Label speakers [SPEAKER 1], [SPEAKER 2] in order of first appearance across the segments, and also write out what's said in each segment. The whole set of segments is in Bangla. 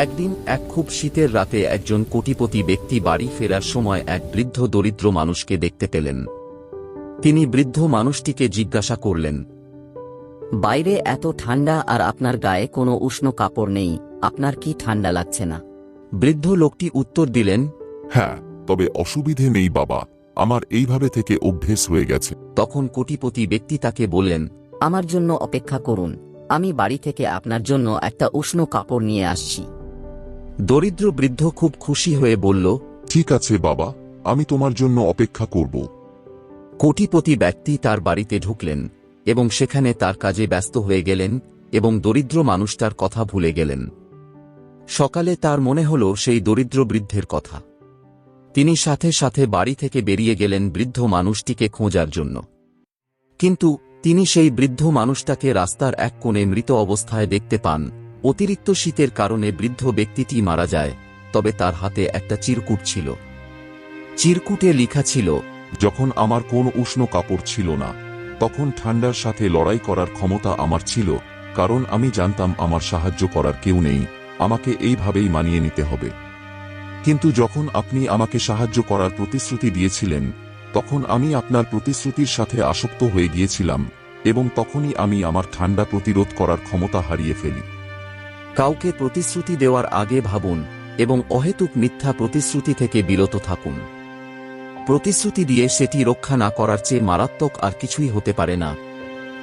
[SPEAKER 1] একদিন এক খুব শীতের রাতে একজন কোটিপতি ব্যক্তি বাড়ি ফেরার সময় এক বৃদ্ধ দরিদ্র মানুষকে দেখতে পেলেন। তিনি বৃদ্ধ মানুষটিকে জিজ্ঞাসা করলেন,
[SPEAKER 2] বাইরে এত ঠান্ডা আর আপনার গায়ে কোনো উষ্ণ কাপড় নেই, আপনার কি ঠান্ডা লাগছে না?
[SPEAKER 1] বৃদ্ধ লোকটি উত্তর দিলেন,
[SPEAKER 3] হ্যাঁ, তবে অসুবিধে নেই বাবা, আমার এইভাবে থেকে অভ্যেস হয়ে গেছে।
[SPEAKER 1] তখন কোটিপতি ব্যক্তি তাকে বললেন,
[SPEAKER 2] আমার জন্য অপেক্ষা করুন, আমি বাড়ি থেকে আপনার জন্য একটা উষ্ণ কাপড় নিয়ে আসছি।
[SPEAKER 1] দরিদ্র বৃদ্ধ খুব খুশি হয়ে বলল,
[SPEAKER 3] ঠিক আছে বাবা, আমি তোমার জন্য অপেক্ষা করব।
[SPEAKER 1] কোটিপতি ব্যক্তি তার বাড়িতে ঢুকলেন এবং সেখানে তার কাজে ব্যস্ত হয়ে গেলেন এবং দরিদ্র মানুষটার কথা ভুলে গেলেন। সকালে তার মনে হল সেই দরিদ্র বৃদ্ধের কথা। তিনি সাথে সাথে বাড়ি থেকে বেরিয়ে গেলেন বৃদ্ধ মানুষটিকে খোঁজার জন্য। কিন্তু তিনি সেই বৃদ্ধ মানুষটাকে রাস্তার এক কোণে মৃত অবস্থায় দেখতে পান। অতিরিক্ত শীতের কারণে বৃদ্ধ ব্যক্তিটি মারা যায়, তবে তার হাতে একটা চিরকুট ছিল। চিরকুটে লেখা ছিল,
[SPEAKER 3] যখন আমার কোনো উষ্ণ কাপড় ছিল না, তখন ঠান্ডার সাথে লড়াই করার ক্ষমতা আমার ছিল, কারণ আমি জানতাম আমার সাহায্য করার কেউ নেই, আমাকে এইভাবেই মানিয়ে নিতে হবে। কিন্তু যখন আপনি আমাকে সাহায্য করার প্রতিশ্রুতি দিয়েছিলেন, তখন আমি আপনার প্রতিশ্রুতির সাথে আসক্ত হয়ে গিয়েছিলাম এবং তখনই আমি আমার ঠান্ডা প্রতিরোধ করার ক্ষমতা হারিয়ে ফেলি।
[SPEAKER 1] কাউকে প্রতিশ্রুতি দেওয়ার আগে ভাবুন এবং অহেতুক মিথ্যা প্রতিশ্রুতি থেকে বিরত থাকুন। প্রতিশ্রুতি দিয়ে সেটি রক্ষা না করার চেয়ে মারাত্মক আর কিছুই হতে পারে না।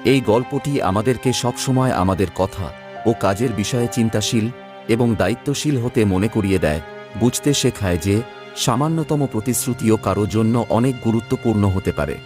[SPEAKER 1] এই গল্পটি আমাদেরকে সবসময় আমাদের কথা ও কাজের বিষয়ে চিন্তাশীল এবং দায়িত্বশীল হতে মনে করিয়ে দেয়, বুঝতে শেখায় যে সামান্যতম প্রতিশ্রুতিও কারো জন্য অনেক গুরুত্বপূর্ণ হতে পারে।